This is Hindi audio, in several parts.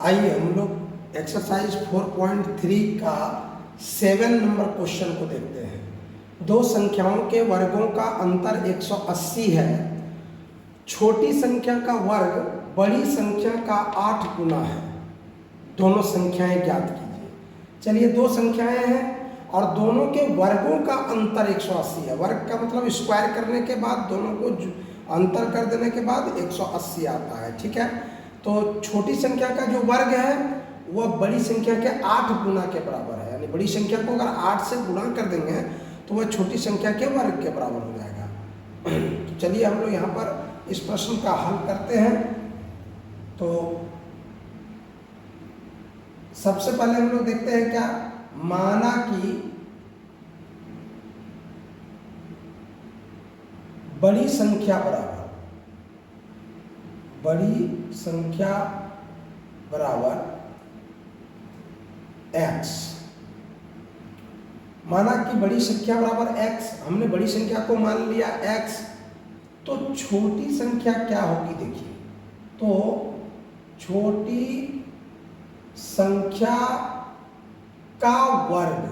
आइए हम लोग एक्सरसाइज 4.3 का 7 नंबर क्वेश्चन को देखते हैं। दो संख्याओं के वर्गों का अंतर 180 है। छोटी संख्या का वर्ग बड़ी संख्या का 8 गुना है। दोनों संख्याएं ज्ञात कीजिए। चलिए, दो संख्याएं हैं और दोनों के वर्गों का अंतर 180 है। वर्ग का मतलब स्क्वायर करने के बाद दोनों को अंतर कर देने के बाद 180 आता है। ठीक है, तो छोटी संख्या का जो वर्ग है वह बड़ी संख्या के 8 गुना के बराबर है। यानी बड़ी संख्या को अगर 8 से गुणा कर देंगे तो वह छोटी संख्या के वर्ग के बराबर हो जाएगा। तो चलिए हम लोग यहाँ पर इस प्रश्न का हल करते हैं। तो सबसे पहले हम लोग देखते हैं क्या, माना कि बड़ी संख्या बराबर x। माना कि बड़ी संख्या बराबर x, हमने बड़ी संख्या को मान लिया x, तो छोटी संख्या क्या होगी देखिए। तो छोटी संख्या का वर्ग,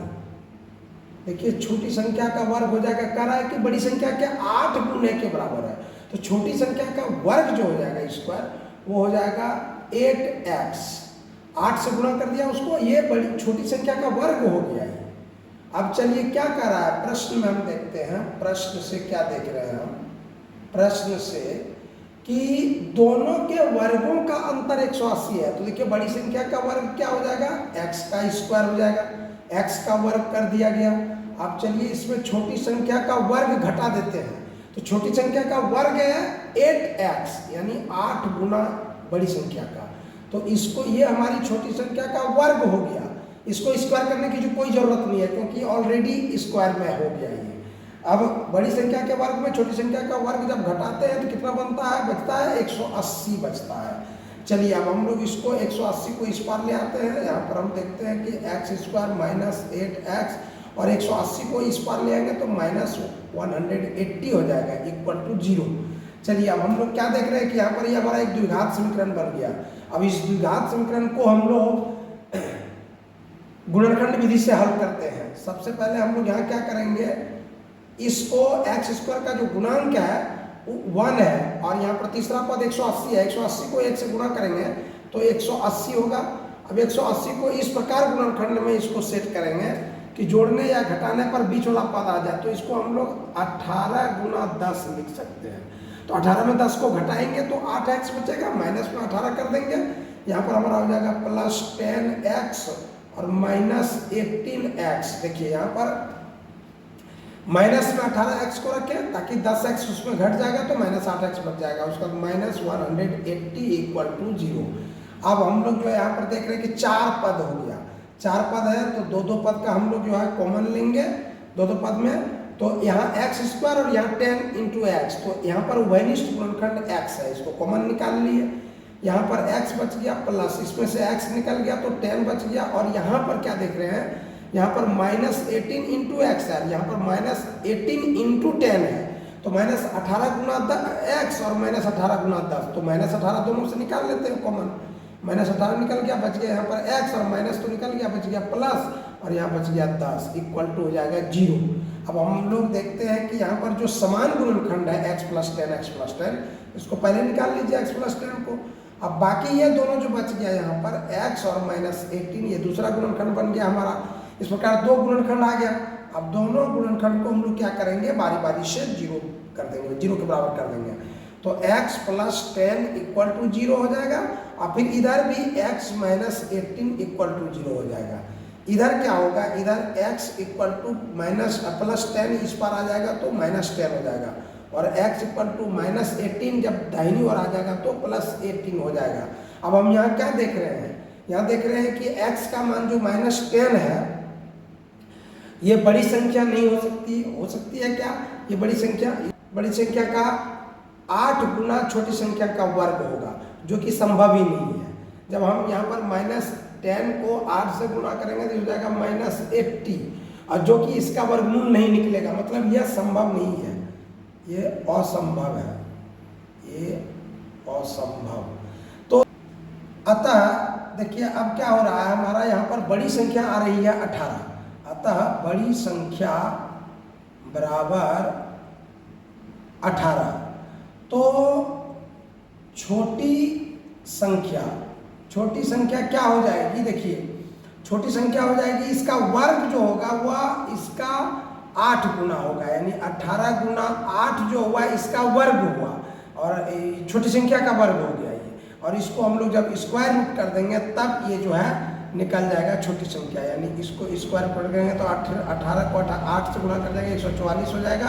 देखिए छोटी संख्या का वर्ग हो जाएगा, कह रहा है कि बड़ी संख्या के 8 गुने के बराबर है। तो छोटी संख्या का वर्ग जो हो जाएगा स्क्वायर, वो हो जाएगा 8x। 8 से गुणा कर दिया उसको, ये बड़ी छोटी संख्या का वर्ग हो गया ये। अब चलिए क्या कर रहा है प्रश्न में, हम देखते हैं प्रश्न से क्या देख रहे हैं हम। प्रश्न से कि दोनों के वर्गों का अंतर 180 है। तो देखिए बड़ी संख्या का वर्ग क्या हो जाएगा, x का स्क्वायर हो जाएगा। x का वर्ग कर दिया गया। अब चलिए इसमें छोटी संख्या का वर्ग घटा देते हैं। तो छोटी संख्या का वर्ग है 8x, यानी 8 गुना बड़ी संख्या का। तो इसको, ये हमारी छोटी संख्या का वर्ग हो गया। इसको स्क्वायर करने की जो कोई जरूरत नहीं है, क्योंकि ऑलरेडी स्क्वायर में हो गया ये। अब बड़ी संख्या के वर्ग में छोटी संख्या का वर्ग जब घटाते हैं तो कितना बनता है, बचता है 180 बचता है। चलिए अब हम लोग इसको 180 को इस पार ले आते हैं। यहाँ पर हम देखते हैं कि x स्क्वायर माइनस 8x, और 180 को इस पार ले आएंगे तो माइनस 180 हो जाएगा, इक्वल टू 0। चलिए अब हम लोग क्या देख रहे हैं कि यहाँ पर ये हमारा एक द्विघात समीकरण बन गया। अब इस द्विघात समीकरण को हम लोग गुणनखंड विधि से हल करते हैं। सबसे पहले हम लोग यहाँ क्या करेंगे, इसको x स्क्वायर का जो गुणांक है 1 है, और यहाँ पर तीसरा पद 180 है। 180 को 1 से गुणा करेंगे तो 180 होगा। अब 180 को इस प्रकार गुणनखंड में इसको सेट करेंगे कि जोड़ने या घटाने पर बीच वाला पद आ जाए। तो इसको हम लोग 18 गुना 10 लिख सकते हैं। तो 18 में 10 को घटाएंगे तो 8x बचेगा, माइनस में 18 कर देंगे। यहाँ पर हमारा हो जाएगा प्लस 10x और माइनस 18x। देखिए यहाँ पर माइनस में 18x को रखें ताकि 10x उसमें घट जाएगा तो माइनस 8x बच जाएगा। उसका माइनस 180 इक्वल टू 0। अब हम लोग जो है यहाँ पर देख रहे हैं कि 4 पद हो गया। 4 पद है तो 2-2 पद का हम लोग जो है कॉमन लेंगे 2-2 पद में। तो यहाँ x स्क्वायर और यहाँ 10 इंटू एक्स, तो यहाँ पर उभयनिष्ठ गुणनखंड x है, इसको कॉमन निकाल लिए। यहाँ पर x बच गया, प्लस इसमें से x निकल गया तो 10 बच गया। और यहाँ पर क्या देख रहे हैं, यहाँ पर माइनस 18 इंटू एक्स है, यहाँ पर माइनस 18 इंटू 10 है। तो माइनस 18 गुना x और माइनस 18 गुना 10, तो माइनस 18 दोनों से निकाल लेते हैं कॉमन। माइनस 18 निकल गया, बच गया यहाँ पर x, और माइनस तो निकल गया, बच गया प्लस, और यहाँ बच गया 10 इक्वल टू हो जाएगा 0। अब हम लोग देखते हैं कि यहाँ पर जो समान गुणनखंड है x प्लस 10, इसको पहले निकाल लीजिए x प्लस 10 को। अब बाकी ये दोनों जो बच गया यहाँ पर x और माइनस 18, ये दूसरा गुणनखंड बन गया हमारा। इस प्रकार 2 गुणनखंड आ गया। अब दोनों गुणनखंड को हम लोग क्या करेंगे, बारी बारी से 0 कर देंगे, 0 के बराबर कर देंगे। तो x प्लस 10 इक्वल टू 0 हो जाएगा, और फिर इधर भी x माइनस 18 इक्वल टू 0 हो जाएगा। इधर क्या होगा, इधर x equal to minus plus 10 इस पर आ जाएगा तो माइनस 10 हो जाएगा, और x इक्वल टू माइनस 18 जब दाहिनी ओर आ जाएगा तो प्लस 18 हो जाएगा। अब हम यहाँ क्या देख रहे हैं, यहाँ देख रहे हैं कि x का मान जो माइनस 10 है, ये बड़ी संख्या नहीं हो सकती। हो सकती है क्या, ये बड़ी संख्या का 8 गुना छोटी संख्या का वर्ग होगा, जो कि संभव ही नहीं है। जब हम यहाँ पर माइनस 10 को 8 से गुणा करेंगे तो हो जाएगा माइनस 80, और जो कि इसका वर्गमूल नहीं निकलेगा, मतलब यह संभव नहीं है, ये असंभव है, ये असंभव। तो अतः देखिए अब क्या हो रहा है, हमारा यहाँ पर बड़ी संख्या आ रही है 18, अतः बड़ी संख्या बराबर 18। तो छोटी संख्या क्या हो जाएगी, देखिए छोटी संख्या हो जाएगी, इसका वर्ग जो होगा वह इसका 8 गुना होगा, यानी 18 गुना 8 जो हुआ इसका वर्ग हुआ, और छोटी संख्या का वर्ग हो गया ये। और इसको हम लोग जब स्क्वायर रूट कर देंगे तब ये जो है निकल जाएगा छोटी संख्या, यानी इसको स्क्वायर कर देंगे तो 18 को 8 से गुना कर देंगे 144 हो जाएगा,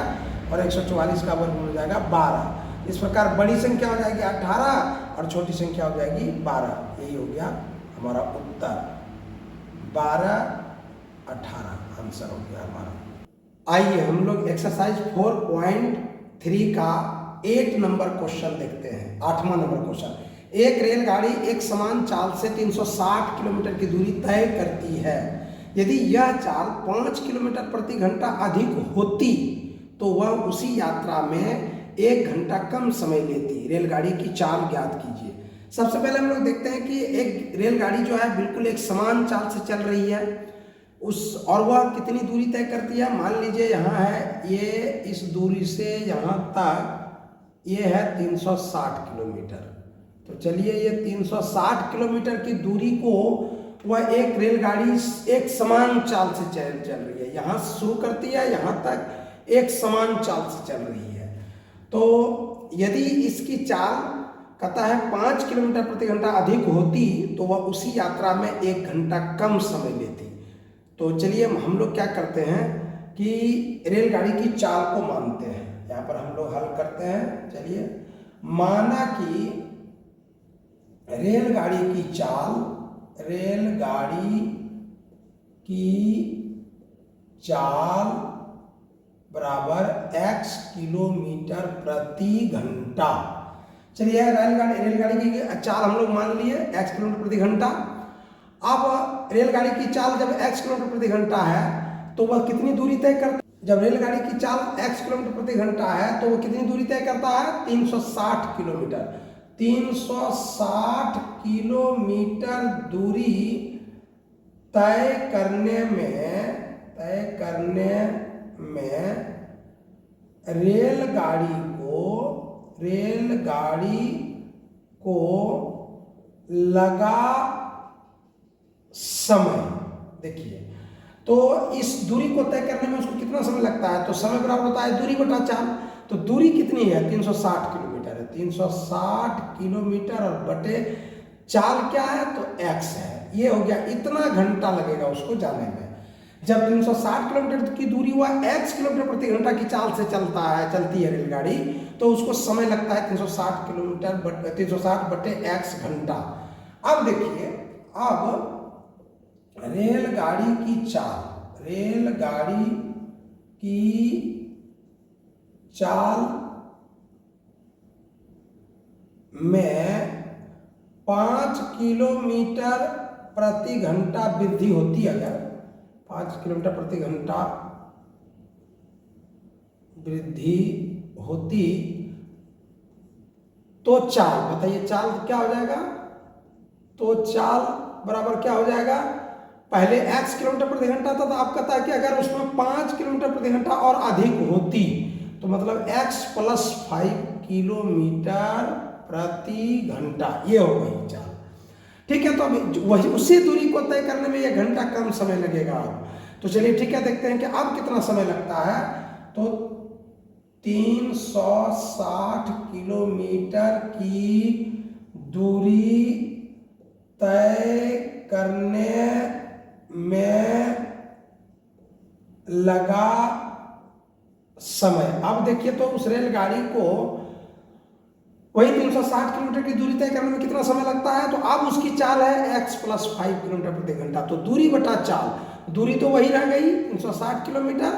और 144 का वर्ग हो जाएगा 12। इस प्रकार बड़ी संख्या हो जाएगी 18 और छोटी संख्या हो जाएगी 12। यही हो गया हमारा उत्तर, 12, 18 आंसर हो गया हमारा। आइए हम लोग एक्सरसाइज 4.3 का 8 नंबर क्वेश्चन देखते हैं। 8वां नंबर क्वेश्चन, एक रेलगाड़ी एक समान चाल से 360 किलोमीटर की दूरी तय करती है। यदि यह चाल 5 किलोमीटर प्रति घंटा अधिक होती तो वह उसी यात्रा में 1 घंटा कम समय लेती। रेलगाड़ी की चाल ज्ञात कीजिए। सबसे पहले हम लोग देखते हैं कि एक रेलगाड़ी जो है बिल्कुल एक समान चाल से चल रही है, और वह कितनी दूरी तय करती है। मान लीजिए यहाँ है ये, इस दूरी से यहाँ तक ये है 360 किलोमीटर। तो चलिए ये 360 किलोमीटर की दूरी को वह एक रेलगाड़ी एक समान चाल से चल रही है, यहाँ शुरू करती है यहाँ तक एक समान चाल से चल रही है। तो यदि इसकी चाल कहता है 5 किलोमीटर प्रति घंटा अधिक होती तो वह उसी यात्रा में 1 घंटा कम समय लेती। तो चलिए हम लोग क्या करते हैं कि रेलगाड़ी की चाल को मानते हैं, यहाँ पर हम लोग हल करते हैं। चलिए माना कि रेलगाड़ी की चाल बराबर x किलोमीटर प्रति घंटा। चलिए रेलगाड़ी की चाल हम लोग मान लिए x किलोमीटर प्रति घंटा। अब रेलगाड़ी की चाल जब x किलोमीटर प्रति घंटा है तो वह कितनी दूरी तय करता है। जब रेलगाड़ी की चाल x किलोमीटर प्रति घंटा है तो वह कितनी दूरी तय करता है, 360 किलोमीटर। 360 किलोमीटर दूरी तय करने में रेलगाड़ी को लगा समय, देखिए तो इस दूरी को तय करने में उसको कितना समय लगता है, तो समय बराबर होता है दूरी बटा चाल। तो दूरी कितनी है, 360 किलोमीटर है। 360 किलोमीटर और बटे चाल क्या है, तो x है। ये हो गया, इतना घंटा लगेगा उसको जाने में। जब 360 किलोमीटर की दूरी हुआ x किलोमीटर प्रति घंटा की चाल से चलती है रेलगाड़ी, तो उसको समय लगता है 360 बटे x घंटा। अब देखिए, अब रेलगाड़ी की चाल में 5 किलोमीटर प्रति घंटा वृद्धि होती, अगर 5 किलोमीटर प्रति घंटा वृद्धि होती तो चाल, बताइए चाल क्या हो जाएगा, तो चाल बराबर क्या हो जाएगा, पहले x किलोमीटर प्रति घंटा था, तो आप कहता है कि अगर उसमें 5 किलोमीटर प्रति घंटा और अधिक होती तो मतलब x + 5 किलोमीटर प्रति घंटा, ये हो गई चाल। ठीक है, तो अब वही उसी दूरी को तय करने में 1 घंटा कम समय लगेगा। अब तो चलिए ठीक है, देखते हैं कि अब कितना समय लगता है। तो 360 किलोमीटर की दूरी तय करने में लगा समय। अब देखिए, तो उस रेलगाड़ी को वही 360 किलोमीटर की दूरी तय करने में कितना समय लगता है, तो अब उसकी चाल है x + 5 किलोमीटर प्रति घंटा। तो दूरी बटा चाल, दूरी तो वही रह गई 360 किलोमीटर,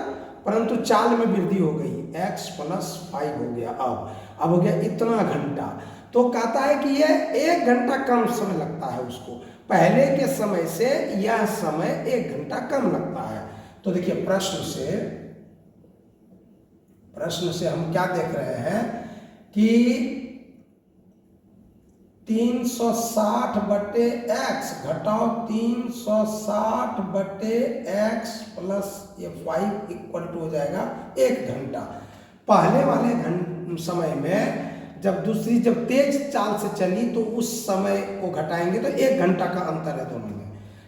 परंतु चाल में वृद्धि हो गई, x + 5 हो गया। अब हो गया इतना घंटा। तो कहता है कि यह 1 घंटा कम समय लगता है उसको, पहले के समय से यह समय 1 घंटा कम लगता है। तो देखिए प्रश्न से हम क्या देख रहे हैं कि 360 बटे एक्स घटाओ 360 बटे एक्स प्लस ये 5 इक्वल टू हो जाएगा 1 घंटा। पहले वाले समय में जब तेज चाल से चली तो उस समय को घटाएंगे तो 1 घंटा का अंतर है दोनों में।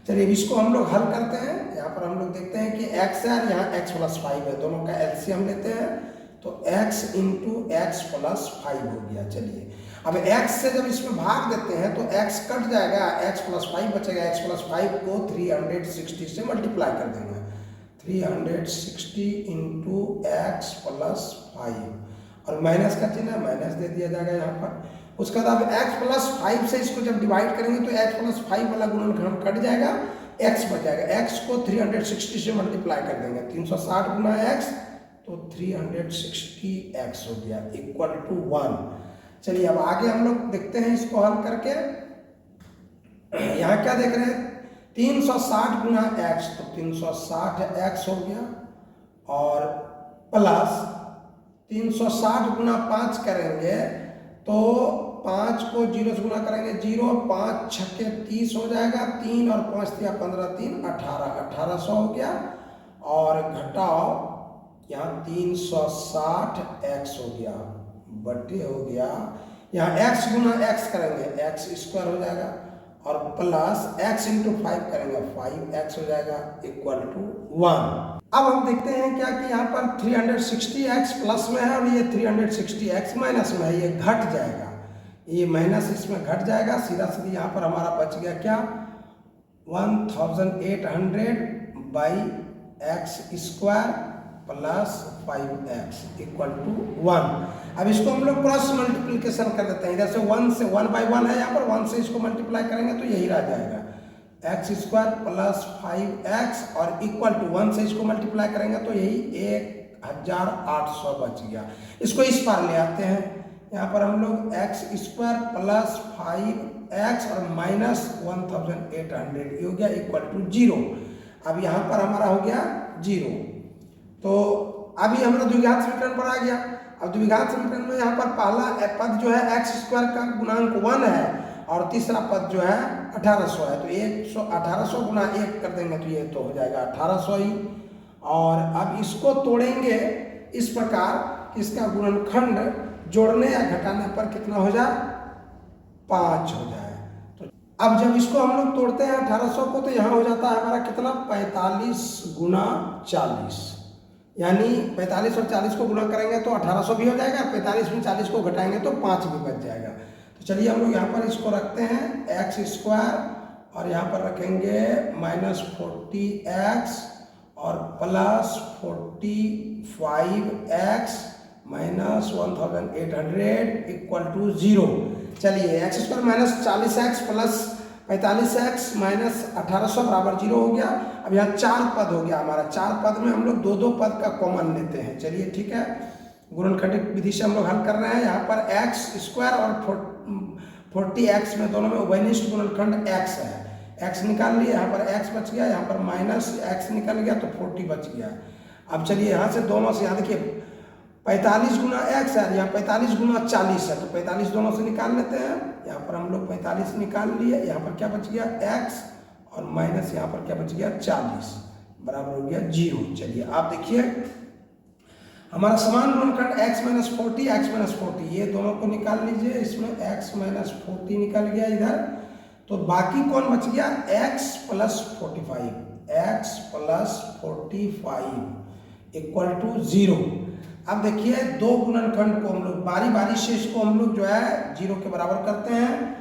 चलिए इसको हम लोग हल करते हैं। यहाँ पर हम लोग देखते हैं कि x है और यहाँ x प्लस 5 है, दोनों का एलसीएम लेते हैं तो x इंटू एक्स प्लस 5 हो गया। चलिए अब x से जब इसमें भाग देते हैं तो x कट जाएगा, x प्लस 5 बचेगा। x प्लस 5 को 360 से मल्टीप्लाई कर देंगे, 360 इंटू एक्स प्लस 5 और माइनस का चिन्ह माइनस दे दिया जाएगा यहाँ पर। उसके बाद अब x प्लस 5 से इसको जब डिवाइड करेंगे तो x प्लस 5 वाला गुणनखंड कट जाएगा, x बच जाएगा। x को 360 से मल्टीप्लाई कर देंगे, 360 गुना x तो 360x हो गया इक्वल टू 1। चलिए अब आगे हम लोग देखते हैं इसको हल करके। यहाँ क्या देख रहे हैं, 360 गुना x तो 360x हो गया और प्लस 360 गुना 5 करेंगे तो 5 को 0 से गुना करेंगे 0, 5 छक्के 30 हो जाएगा, 3 और 5 दिया 15, 3 18, 1800 हो गया। और घटाओ यहाँ 360x हो गया बटे हो गया, यहाँ x गुना x करेंगे x स्क्वायर हो जाएगा और प्लस x इंटू 5 करेंगे 5x हो जाएगा इक्वल टू 1। अब हम देखते हैं क्या कि यहाँ पर 360x प्लस में है और ये 360x माइनस में है, ये घट जाएगा, ये माइनस इसमें घट जाएगा। सीधा सीधी यहाँ पर हमारा बच गया क्या 1800 by x square plus 5x equal to 1। अब इसको हम लोग क्रॉस मल्टीप्लिकेशन कर देते हैं, इधर से 1 से 1 बाई 1 है यहाँ पर, 1 से इसको मल्टीप्लाई करेंगे तो यही रह जाएगा एक्स स्क्वायर प्लस 5x और इक्वल टू 1 से इसको मल्टीप्लाई करेंगे तो यही 1800 बच गया। इसको इस पार ले आते हैं, यहाँ पर हम लोग एक्स स्क्वायर प्लस 5x और माइनस 1800 ये हो गया इक्वल टू 0। अब यहाँ पर हमारा हो गया 0, तो अभी हमारा द्विघात समीकरण पर आ गया। अब द्विघात समीकरण में यहाँ पर पहला पद जो है एक्स स्क्वायर का गुणांक 1 है और तीसरा पद जो है 1800 है, तो 1800 गुना 1 कर देंगे तो ये तो हो जाएगा 1800 ही। और अब इसको तोड़ेंगे इस प्रकार कि इसका गुणनखंड जोड़ने या घटाने पर कितना हो जाए 5 हो जाए। तो अब जब इसको हम लोग तोड़ते हैं 1800 को तो यहाँ हो जाता है हमारा कितना 45 गुना 40, यानी 45 और 40 को गुना करेंगे तो 1800 भी हो जाएगा, 45 में 40 को घटाएंगे तो 5 भी बच जाएगा। तो चलिए हम लोग यहाँ पर इसको रखते हैं एक्स स्क्वायर और यहाँ पर रखेंगे माइनस 40x और plus 45x minus 1800 equal to 0। चलिए x square minus 40x plus 45x minus 1800 बराबर 0 हो गया। अब यहाँ 4 पद हो गया हमारा, 4 पद में हम लोग दो पद का कॉमन लेते हैं। चलिए ठीक है, गुणनखंडित विधि से हम लोग हल कर रहे हैं। यहाँ पर एक्स स्क्वायर और 40x में दोनों में उभयनिष्ठ गुणनखंड x है, x निकाल लिए, यहाँ पर x बच गया, यहाँ पर माइनस x निकल गया तो 40 बच गया। अब चलिए यहाँ से दोनों से, यहाँ देखिए 45 गुना x है, यहाँ 45 गुना 40 है, तो 45 दोनों से निकाल लेते हैं। यहाँ पर हम लोग 45 निकाल लिए, यहाँ पर क्या बच गया x और माइनस यहाँ पर क्या बच गया 40 बराबर हो गया 0। चलिए आप देखिए हमारा समान गुणनखंड x माइनस 40 ये दोनों को निकाल लीजिए, इसमें x माइनस 40 निकल गया इधर, तो बाकी कौन बच गया x प्लस 45 इक्वल टू 0। अब देखिए दो गुणनखंड को हम लोग बारी बारी से इसको हम लोग जो है 0 के बराबर करते हैं,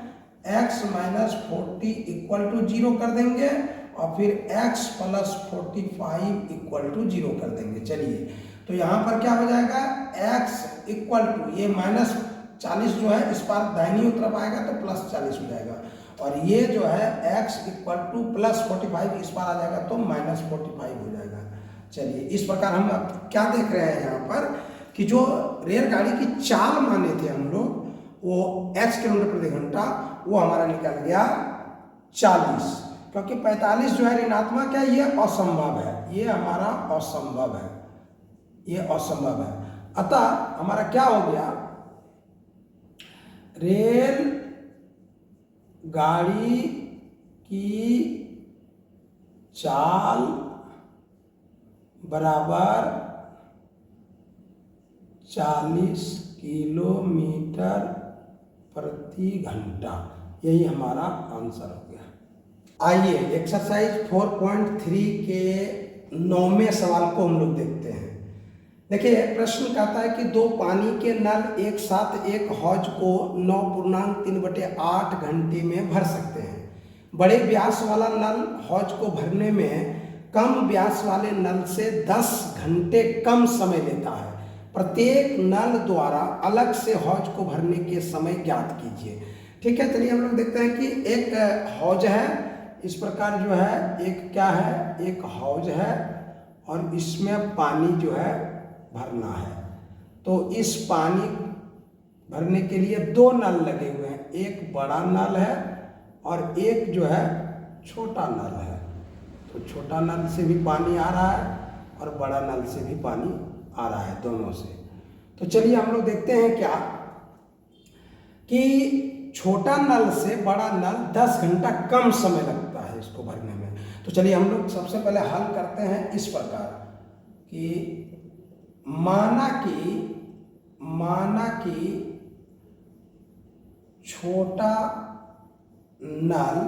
x माइनस 40 इक्वल टू 0 कर देंगे और फिर x प्लस 45 इक्वल टू 0 कर देंगे। चलिए तो यहाँ पर क्या हो जाएगा x इक्वल टू ये माइनस 40 जो है इस पार दाहिनी तरफ आएगा तो प्लस 40 हो जाएगा, और ये जो है x इक्वल टू प्लस 45 इस पार आ जाएगा तो माइनस 45 हो जाएगा। चलिए इस प्रकार हम अब क्या देख रहे हैं यहाँ पर कि जो रेलगाड़ी की चाल माने थे हम लोग वो x किलोमीटर प्रति घंटा, वो हमारा निकल गया 40, क्योंकि 45 जो है ऋणात्मक है, ये असंभव है, ये हमारा असंभव है, ये असंभव है। अतः हमारा क्या हो गया, रेल गाड़ी की चाल बराबर 40 किलोमीटर प्रति घंटा। यही हमारा आंसर हो गया। आइए एक्सरसाइज 4.3 के 9वें सवाल को हम लोग देखते हैं। देखिए प्रश्न कहता है कि दो पानी के नल एक साथ एक हौज को 9.3/8 घंटे में भर सकते हैं। बड़े व्यास वाला नल हौज को भरने में कम व्यास वाले नल से 10 घंटे कम समय लेता है। प्रत्येक नल द्वारा अलग से हौज को भरने के समय ज्ञात कीजिए। ठीक है, चलिए हम लोग देखते हैं कि एक हौज है, इस प्रकार जो है एक क्या है, एक हौज है और इसमें पानी जो है भरना है। तो इस पानी भरने के लिए दो नल लगे हुए हैं, एक बड़ा नल है और एक जो है छोटा नल है। तो छोटा नल से भी पानी आ रहा है और बड़ा नल से भी पानी आ रहा है, दोनों से। तो चलिए हम लोग देखते हैं क्या कि छोटा नल से बड़ा नल 10 घंटा कम समय लगता है इसको भरने में। तो चलिए हम लोग सबसे पहले हल करते हैं इस प्रकार कि माना कि छोटा नल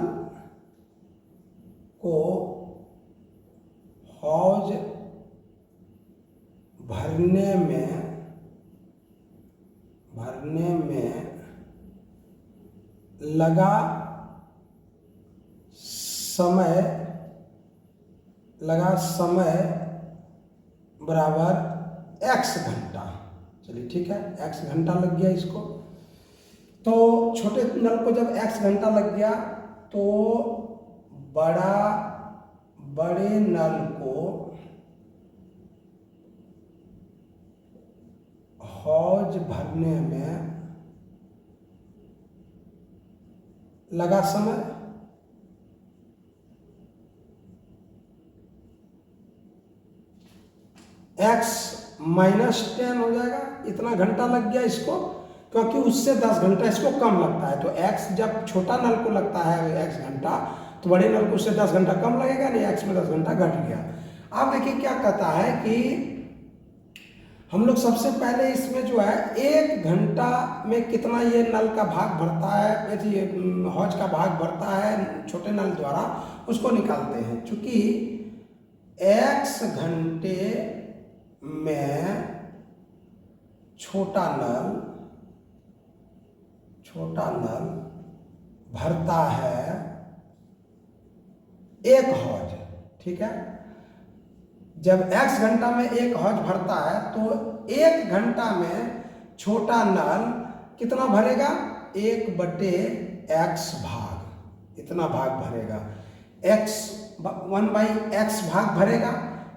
को हौज भरने में लगा समय बराबर x घंटा। चलिए ठीक है, x घंटा लग गया इसको। तो छोटे नल को जब x घंटा लग गया तो बड़े नल को हौज भरने में लगा समय x -10 हो जाएगा। इतना घंटा लग गया इसको, क्योंकि उससे 10 घंटा इसको कम लगता है। तो x जब छोटा नल को लगता है x घंटा, तो बड़े नल को उससे 10 घंटा कम लगेगा, नहीं x में 10 घंटा घट गया। अब देखिए क्या कहता है कि हम लोग सबसे पहले इसमें जो है 1 घंटा में कितना ये नल का भाग भरता है, ये हौज का भाग भरता है छोटे नल द्वारा, उसको निकालते हैं। चूंकि x घंटे में छोटा नल भरता है 1 हौज। ठीक है, जब x घंटा में 1 हौज भरता है तो 1 घंटा में छोटा नल कितना भरेगा, 1/x भाग, इतना भाग भरेगा, x 1/x भाग भरेगा।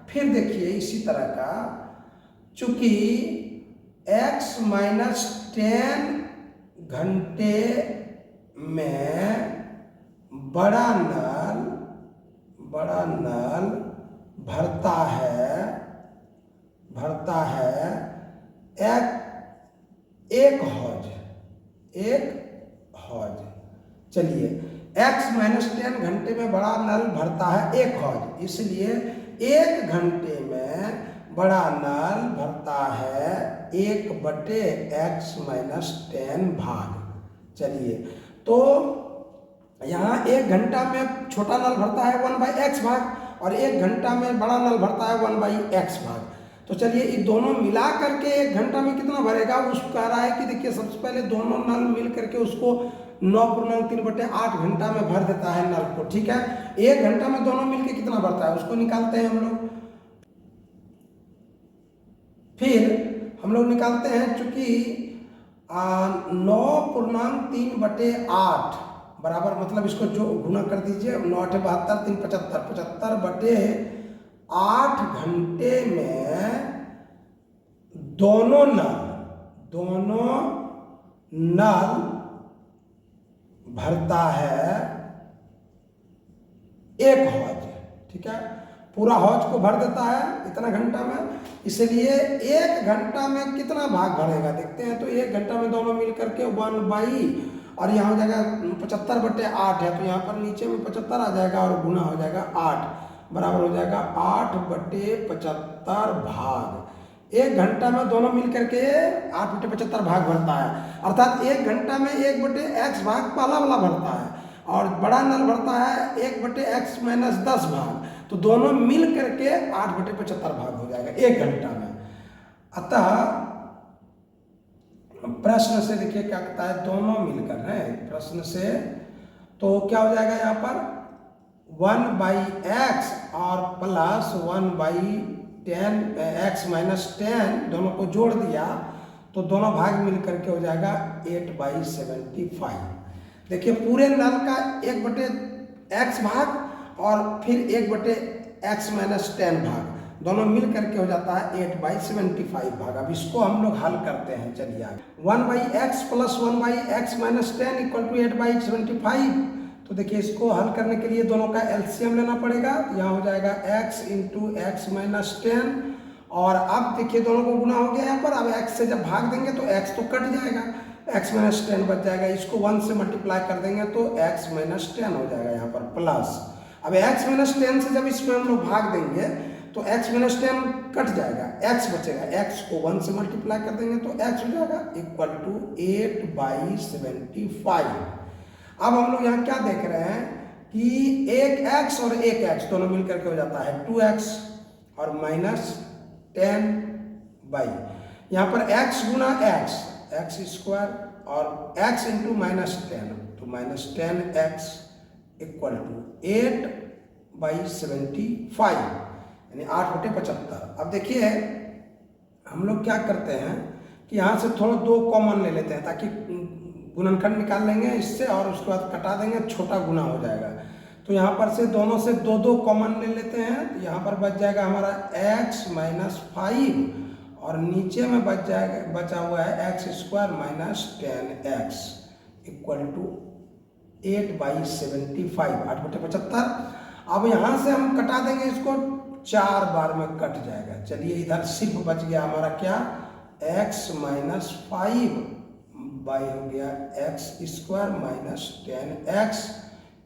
फिर देखिए इसी तरह का, चूंकि x -10 घंटे में बड़ा नल भरता है एक हौज। चलिए x -10 घंटे में बड़ा नल भरता है 1 हौज, इसलिए 1 घंटे में बड़ा नल भरता है 1/x -10 भाग। चलिए तो यहाँ 1 घंटा में छोटा नल भरता है 1/x भाग और 1 घंटा में बड़ा नल भरता है 1/x भाग। तो चलिए ये दोनों मिला करके 1 घंटा में कितना भरेगा, उसको कह रहा है कि देखिए सबसे पहले दोनों नल मिल करके उसको 9.3/8 घंटा में भर देता है नल को। ठीक है, 1 घंटा में दोनों मिलके कितना भरता है उसको निकालते हैं हम लोग। फिर हम लोग निकालते हैं, चूंकि 9.3/8 बराबर, मतलब इसको जो गुना कर दीजिए, 9 × 72 3 75 75/8 घंटे में दोनों नल भरता है 1 हौज। ठीक है, पूरा हौज को भर देता है इतना घंटा में, इसलिए 1 घंटा में कितना भाग भरेगा देखते हैं। तो 1 घंटा में दोनों मिल करके 1/, और यहाँ हो जाएगा 75/8 है, तो यहाँ पर नीचे में 75 आ जाएगा और गुना हो जाएगा 8 बराबर हो जाएगा 8/75 भाग। 1 घंटा में दोनों मिल करके 8/75 भाग भरता है, अर्थात 1 घंटा में 1/x भाग पहला वाला भरता है और बड़ा नल भरता है 1/x - 10 भाग, तो दोनों मिल करके 8/75 भाग हो जाएगा 1 घंटा में। अतः प्रश्न से देखिए क्या कहता है, दोनों मिलकर है प्रश्न से, तो क्या हो जाएगा यहाँ पर 1/x और प्लस 1/10 x - 10 दोनों को जोड़ दिया तो दोनों भाग मिल करके हो जाएगा 8/75। देखिए पूरे नल का 1/x भाग और फिर 1/x - 10 भाग दोनों मिल करके हो जाता है 8/75 भाग। अब इसको हम लोग हल करते हैं, चलिए आगे। 1/x plus 1/x - 10 = 8/75। तो देखिए इसको हल करने के लिए दोनों का एलसीएम लेना पड़ेगा। यहाँ हो जाएगा x × x - 10 और अब देखिए दोनों को गुना हो गया यहाँ पर। अब x से जब भाग देंगे तो x तो कट जाएगा, x - 10 बच जाएगा। इसको 1 से मल्टीप्लाई कर देंगे तो x - 10 हो जाएगा यहाँ पर प्लस। अब x - 10 से जब इसमें हम लोग भाग देंगे तो x - 10 कट जाएगा, x बचेगा, x को 1 से मल्टीप्लाई कर देंगे तो x हो जाएगा = 8/75। अब हम लोग यहाँ क्या देख रहे हैं कि एक x और एक x दोनों मिलकर के हो जाता है 2x और -10/, यहाँ पर x गुना x² और x × -10 तो -10x = 8/75 यानी 8/75। अब देखिए हम लोग क्या करते हैं कि यहाँ से थोड़ा 2 कॉमन ले लेते हैं ताकि गुणनखंड निकाल लेंगे इससे और उसके बाद कटा देंगे, छोटा गुना हो जाएगा। तो यहाँ पर से दोनों से 2 कॉमन ले लेते हैं, तो यहाँ पर बच जाएगा हमारा x - 5 और नीचे में बचा हुआ है x² - 10x = 8/75 8/75। अब यहाँ से हम कटा देंगे इसको, 4 बार में कट जाएगा। चलिए इधर सिर्फ बच गया हमारा क्या, x - 5 हो गया x² - 10x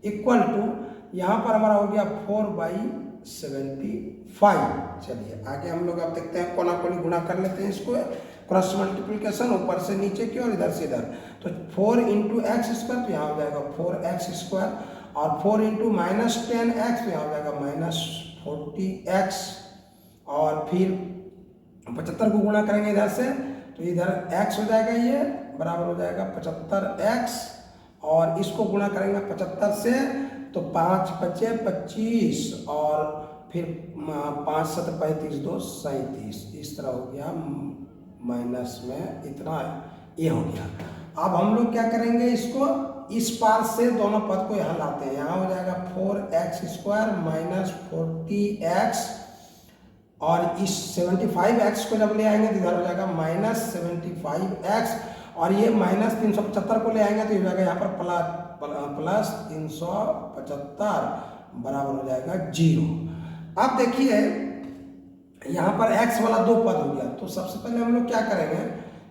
= यहाँ पर हमारा हो गया 4/75। चलिए आगे हम लोग अब देखते हैं, कोना कोनी गुणा कर लेते हैं इसको, क्रॉस मल्टीप्लिकेशन ऊपर से नीचे की और इधर से इधर। तो 4 × x², तो यहाँ हो जाएगा 4x² और 4 × -10x, तो यहाँ हो जाएगा -40x और फिर 75 को गुणा करेंगे इधर से तो इधर x हो जाएगा, ये बराबर हो जाएगा 75x और इसको गुणा करेंगे 75 से तो 5 × 5 = 25 और फिर 5 × 7 = 35, 2 = 37, इस तरह हो गया माइनस में इतना, ये हो गया। अब हम लोग क्या करेंगे, इसको इस पार से दोनों पद को यहाँ लाते हैं। यहाँ हो जाएगा 4x² - 40x और इस 75x को जब ले आएंगे तो इधर हो जाएगा -75x और ये -375 को ले आएंगे तो ये हो जाएगा यहाँ पर प्लस 375 बराबर हो जाएगा 0। अब देखिए यहाँ पर x वाला 2 पद हो गया, तो सबसे पहले हम लोग क्या करेंगे,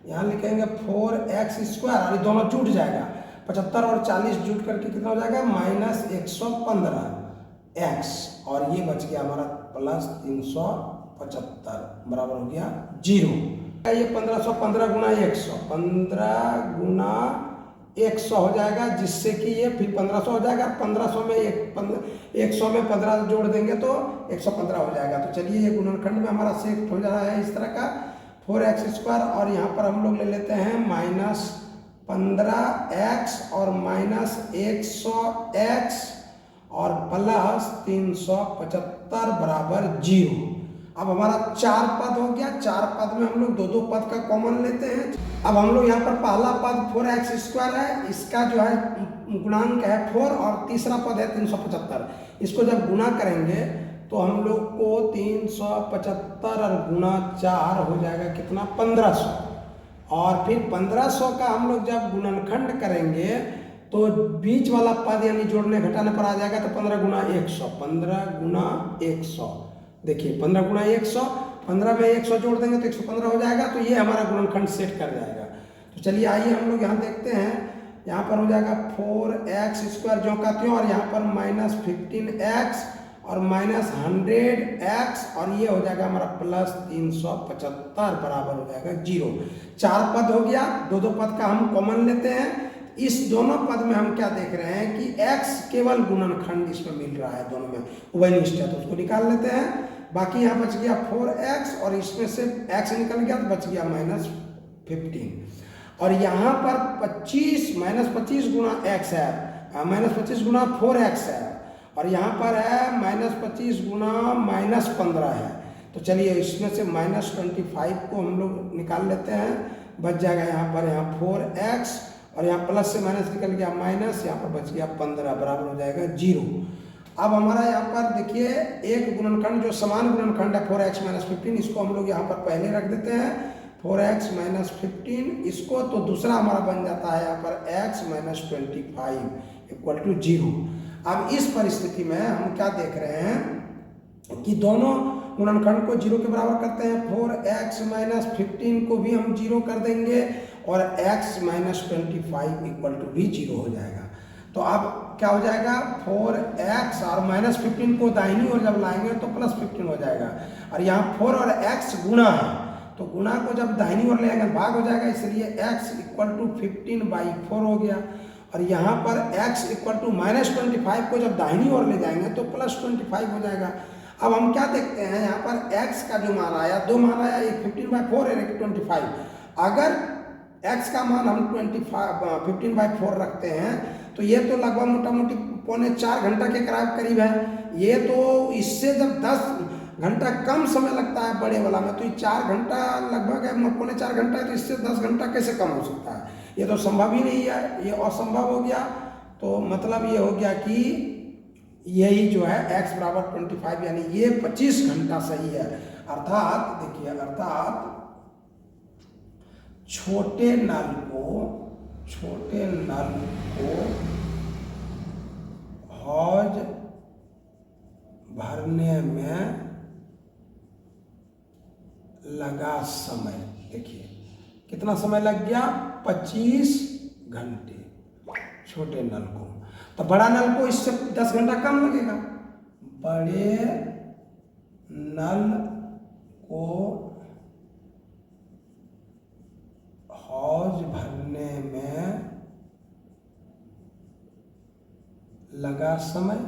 यहाँ लिखेंगे 4x² और ये दोनों जुट जाएगा, 75 और 40 जुट करके कितना हो जाएगा -115x और ये बच गया हमारा प्लस 375 बराबर हो गया 0। ये 1515 गुना 100, 15 गुना 100 हो जाएगा, जिससे कि ये फिर 1500 हो जाएगा। 1500 में 100 में 15 जोड़ देंगे तो 115 हो जाएगा। तो चलिए ये गुणनखंड में हमारा सेट हो जा रहा है इस तरह का 4x² और यहाँ पर हम लोग ले लेते हैं -15x और -100x और प्लस 375 बराबर 0। अब हमारा 4 पद हो गया, 4 पद में हम लोग 2 पद का कॉमन लेते हैं। अब हम लोग यहाँ पर पहला पद 4x² है, इसका जो है गुणांक है 4 और तीसरा पद है 375। इसको जब गुणा करेंगे तो हम लोग को 375 और गुणा 4 हो जाएगा कितना 1500 और फिर 1500 का हम लोग जब गुणनखंड करेंगे तो बीच वाला पद यानी जोड़ने घटाने पर आ जाएगा तो 15 गुना 100, 15 गुना 100। देखिए 15 गुना 100, 15 में 100 जोड़ देंगे तो 115 हो जाएगा। तो ये हमारा गुणनखंड सेट कर जाएगा। तो चलिए आइए हम लोग यहाँ देखते हैं यहाँ पर हो जाएगा 4x² जो का त्यों, और यहाँ पर -15x और -100x, और ये हो जाएगा हमारा +375 बराबर हो जाएगा 0। 4 पद हो गया, दो दो पद का हम कॉमन लेते हैं। इस दोनों पद में हम क्या देख रहे हैं कि x केवल गुणनखंड इसमें मिल रहा है, दोनों में उभयनिष्ठ है, तो उसको निकाल लेते हैं। बाकी यहाँ बच गया 4x और इसमें से x निकल गया तो बच गया -15, और यहाँ पर 25 -25 गुणा x है, -25 गुणा 4x है, और यहाँ पर है -25 गुणा -15 है। तो चलिए इसमें से -25 को हम लोग निकाल लेते हैं, बच जाएगा यहाँ पर 4x, और यहाँ प्लस से माइनस निकल गया माइनस, यहाँ पर बच गया 15 बराबर हो जाएगा 0। अब हमारा यहाँ पर देखिए एक गुणनखंड जो समान गुणनखंड है 4x - 15, इसको हम लोग यहाँ पर पहले रख देते हैं 4x - 15 इसको, तो दूसरा हमारा बन जाता है यहाँ पर x - 25 = 0। अब इस परिस्थिति में हम क्या देख रहे हैं कि दोनों गुणनखंड को 0 के बराबर करते हैं। 4x - 15 को भी हम 0 कर देंगे, और x - 25 = भी 0 हो जाएगा। तो अब क्या हो जाएगा, 4x और -15 को दाहिनी ओर जब लाएंगे तो +15 हो जाएगा, और यहाँ 4 और x गुणा है, तो गुणा को जब दाहिनी ओर ले आएंगे भाग हो जाएगा, इसलिए x = 15/4 हो गया। और यहाँ पर x = -25 को जब दाहिनी ओर ले जाएंगे तो +25 हो जाएगा। अब हम क्या देखते हैं, यहाँ पर x का जो मान आया, दो मान आया, एक 15/4 है, एक 25। अगर x का मान हम 15/4 रखते हैं तो ये तो लगभग मोटा मोटी 3.25 घंटा के करीब है। ये तो इससे जब 10 घंटा कम समय लगता है बड़े वाला में, तो ये 4 घंटा लगभग है, 3.25 घंटा है, तो इससे 10 घंटा कैसे कम हो सकता है? ये तो संभव ही नहीं है, ये असंभव हो गया। तो मतलब ये हो गया कि यही जो है x = 25 यानी ये 25 घंटा सही है। अर्थात देखिए, अर्थात छोटे नल को हौज भरने में लगा समय, देखिए कितना समय लग गया, 25 घंटे छोटे नल को। तो बड़ा नल को इससे 10 घंटा कम लगेगा। बड़े नल को हौज भरने में लगा समय,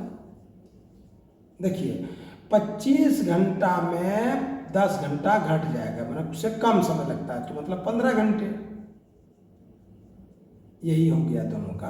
देखिए 25 घंटा में 10 घंटा घट जाएगा, मतलब उससे कम समय लगता है, तो मतलब 15 घंटे। यही हो गया दोनों का।